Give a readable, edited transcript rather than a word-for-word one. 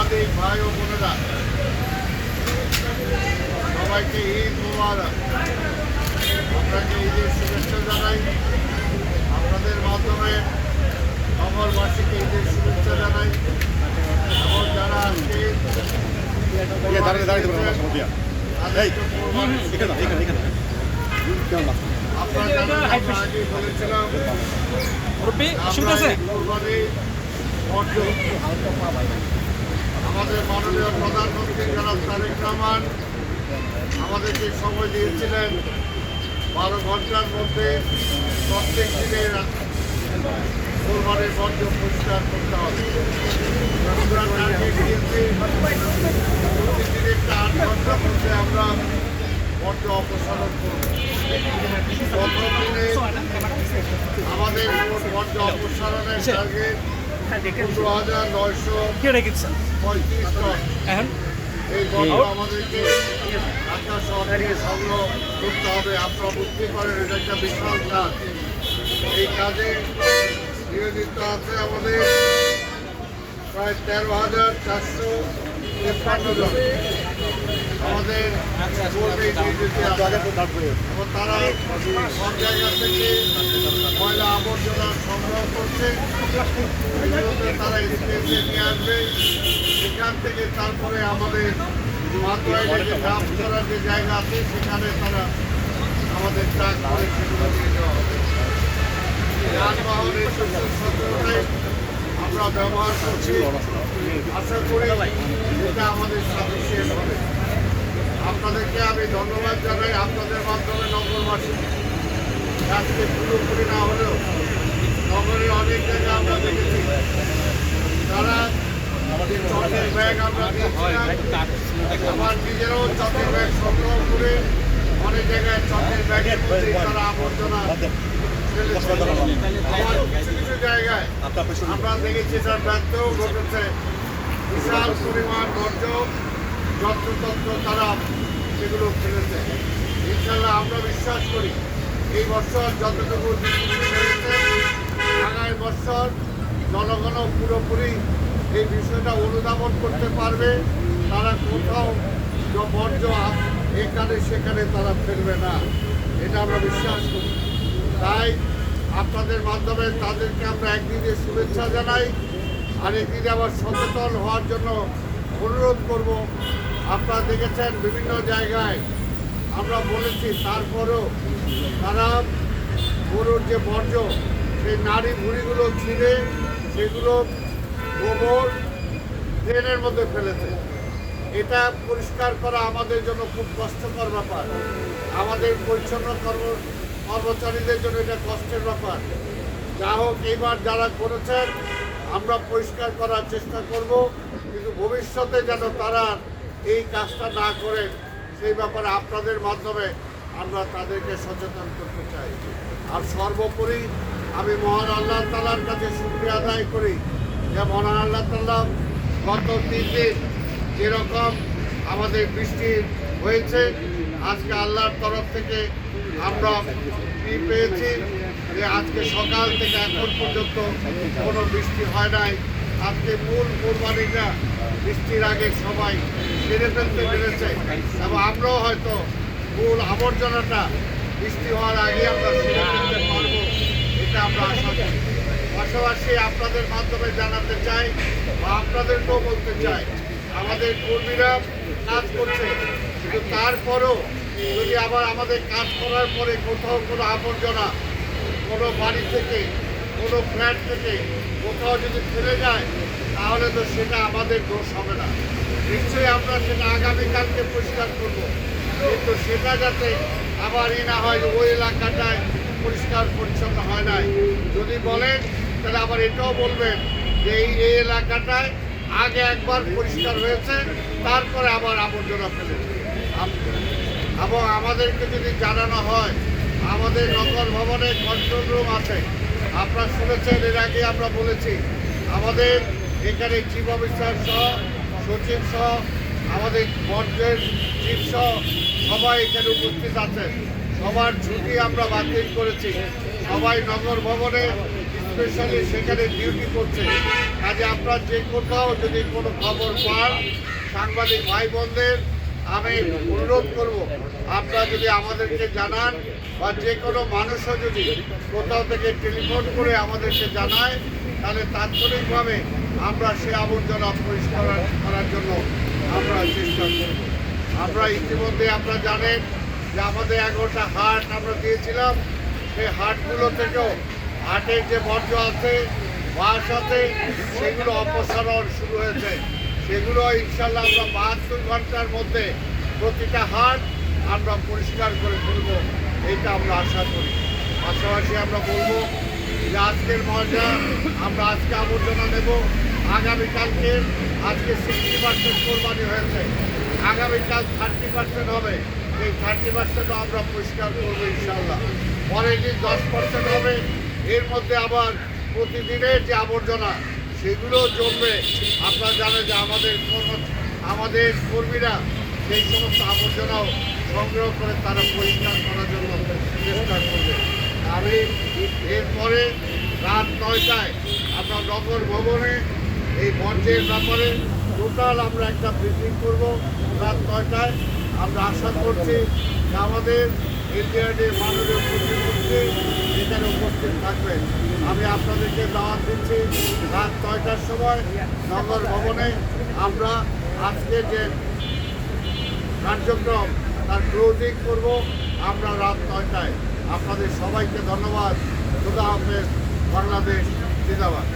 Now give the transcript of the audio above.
সাংবাদিক ভাই ও বোনেরা, সবাইকে ঈদ মোবারক। আপনাকে ঈদের শুভেচ্ছা জানাই। আপনাদের মাধ্যমে নগরবাসীকে ঈদের শুভেচ্ছা জানাই। এবং যারা আজকে আপনারা আগে বলেছিলাম আমাদের মাননীয় প্রধানমন্ত্রী জনাব তারেক রহমান আমাদেরকে সময় দিয়েছিলেন 12 ঘন্টার মধ্যে প্রত্যেক দিনের কোরবানির বর্জ্য পরিষ্কার করতে হবে। আমরা টার্গেট দিয়েছি প্রতিদিন একটা 8 ঘন্টার মধ্যে আমরা বর্জ্য অপসারণ করব। প্রথম দিনে আমাদের বর্জ্য অপসারণের টার্গেট 15,935 টন। এই বর্জ্য আমাদেরকে ঢাকা শহরে সংগ্রহ করতে হবে। আপনারা বুঝতে পারেন এটা একটা বিশাল কাজ। এই কাজে নিয়োজিত আছে আমাদের প্রায় 13,453 জন আমাদের কর্মী নিয়োজিত আছে। এবং তারা সব জায়গা থেকে ময়লা আবর্জনা সংগ্রহ করছে। তারা স্টেজে নিয়ে আসবে। সেখান থেকে তারপরে আমাদের মাতোয়াইলে যে ডাম্প করার যে জায়গা আছে সেখানে তারা আমাদের ট্রাক করে সেগুলো নিয়ে যাওয়া হবে। যানবাহনের সচেতনতায় আমরা ব্যবহার করছি। আশা করি এটা আমাদের সাথে শেষ হবে। আপনাদেরকে আমি ধন্যবাদ জানাই। আপনাদের মাধ্যমে নগরবাসী আজকে পুরোপুরি না হলেও নগরের অনেক জায়গা আমরা দেখেছি তারা চটের ব্যাগ আমরা আমার নিজেরাও চটের ব্যাগ সংগ্রহ করে অনেক জায়গায় চটের ব্যাগের মধ্যে তারা আবর্জনা কিছু কিছু জায়গায় আমরা দেখেছি তার ব্যর্থও ঘটেছে। বিশাল পরিমাণ বর্জ্য যত্রতত্র তারা সেগুলো ফেলেছে। ইনশাল্লাহ আমরা বিশ্বাস করি এই বছর যতটুকু ফেলেছে আগামী বছর জনগণও পুরোপুরি এই বিষয়টা অনুধাবন করতে পারবে। তারা কোথাও বর্জ্য এখানে সেখানে তারা ফেলবে না, এটা আমরা বিশ্বাস করি। তাই আপনাদের মাধ্যমে তাদেরকে আমরা একদিকে শুভেচ্ছা জানাই, আর একদিকে আবার সচেতন হওয়ার জন্য অনুরোধ করব। আপনারা দেখেছেন বিভিন্ন জায়গায় আমরা বলেছি, তারপরেও তারা গরুর যে বর্জ্য সেই নাড়ি ভুঁড়িগুলো ছিঁড়ে সেগুলো গোবর ড্রেনের মধ্যে ফেলেছে। এটা পরিষ্কার করা আমাদের জন্য খুব কষ্টকর ব্যাপার। আমাদের পরিচ্ছন্ন কর্মচারীদের জন্য এটা কষ্টের ব্যাপার। যা হোক, এইবার যারা করেছেন আমরা পরিষ্কার করার চেষ্টা করব, কিন্তু ভবিষ্যতে যেন তারা এই কাজটা না করেন সেই ব্যাপারে আপনাদের মাধ্যমে আমরা তাদেরকে সচেতন করতে চাই। আর সর্বোপরি আমি মহান আল্লাহ তাআলার কাছে শুকরিয়া আদায় করি যে মহান আল্লাহ তাআলা গত 3 দিন যেরকম আমাদের বৃষ্টি হয়েছে, আজকে আল্লাহর তরফ থেকে আমরা পেয়েছি যে আজকে সকাল থেকে এখন পর্যন্ত কোনো বৃষ্টি হয় নাই। আজকে মূল কোরবানিটা বৃষ্টির আগে সবাই সেরে ফেলতে পেরেছে এবং আমরাও হয়তো মূল আবর্জনাটা বৃষ্টি হওয়ার আগে আমরা সেরে ফেলতে পারবো, এটা আমরা আশা করি। পাশাপাশি আপনাদের মাধ্যমে জানাতে চাই বা আপনাদেরকেও বলতে চাই, আমাদের কর্মীরা কাজ করছে, কিন্তু তারপরও যদি আবার আমাদের কাজ করার পরে কোথাও কোনো আবর্জনা কোনো বাড়ি থেকে কোনো ফ্ল্যাট থেকে কোথাও যদি ফেলে যায় তাহলে তো সেটা আমাদের দোষ হবে না। নিশ্চয়ই আমরা সেটা আগামীকালকে পরিষ্কার করবো, কিন্তু সেটা যাতে আবার না হয় ওই এলাকাটায় পরিষ্কার পরিচ্ছন্ন হয় নাই। যদি বলেন তাহলে আবার এটাও বলবেন যে এই এলাকাটায় আগে একবার পরিষ্কার হয়েছে, তারপরে আবার আবর্জনা ফেলেছে। এবং আমাদেরকে যদি জানানো হয়, আমাদের নগর ভবনে কন্ট্রোল রুম আছে। আপনারা শুনেছেন, এর আগে আমরা বলেছি আমাদের এখানে চিফ অফিসার সহ সচিব সহ আমাদের বর্জ্যের চিফ সহ সবাই এখানে উপস্থিত আছেন। সবার ছুটি আমরা বাতিল করেছি। সবাই নগর ভবনে স্পেশালি সেখানে ডিউটি করছে। কাজে আপনারা যে কোথাও যদি কোনো খবর পান, সাংবাদিক ভাই বোনদের আমি অনুরোধ করব, আপনারা যদি আমাদেরকে জানান বা যে কোনো মানুষও যদি কোথাও থেকে টেলিফোন করে আমাদেরকে জানায়, তাহলে তাৎক্ষণিকভাবে আমরা সে আবর্জনা পরিষ্কার করার জন্য আমরা চেষ্টা করব। আমরা ইতিমধ্যে আপনারা জানেন যে আমাদের 11টা হাট আমরা দিয়েছিলাম, সেই হাটগুলো থেকেও হাটের যে বর্জ্য আছে, বাস আছে, সেগুলো অপসারণ শুরু হয়েছে। সেগুলো ইনশাল্লাহ আমরা 72 ঘন্টার মধ্যে প্রতিটা হাট আমরা পরিষ্কার করে ফেলবো, এইটা আমরা আশা করি। পাশাপাশি আমরা বলবো যে আজকের মজা আমরা আজকে আবর্জনা নেব, আগামীকালকে আজকে 60% কোরবানি হয়েছে, আগামীকাল 30% হবে, এই 30% আমরা পরিষ্কার করবো ইনশাল্লাহ। পরের দিন 10% হবে, এর মধ্যে আবার প্রতিদিনের যে আবর্জনা সেগুলো জমবে। আপনারা জানেন যে আমাদের কর্মীরা সেই সমস্ত আবর্জনাও সংগ্রহ করে তারা পরিষ্কার করার জন্য চেষ্টা করবে। আমি এরপরে রাত 9টায় আমরা নগর ভবনে এই বর্জ্যের ব্যাপারে টোটাল আমরা একটা ব্রিফিং করব রাত 9টায়। আমরা আশা করছি যে আমাদের এনডিআরডির মাননীয় প্রতিমন্ত্রী এখানে উপস্থিত থাকবেন। আমি আপনাদেরকে দাওয়াত দিচ্ছি রাত 9টার সময় নগর ভবনে আমরা আজকে যে কার্যক্রম তার ক্লোজিং করব আমরা রাত 9টায়। আপনাদের সবাইকে ধন্যবাদ। খোদা হাফেজ। বাংলাদেশ জিন্দাবাদ।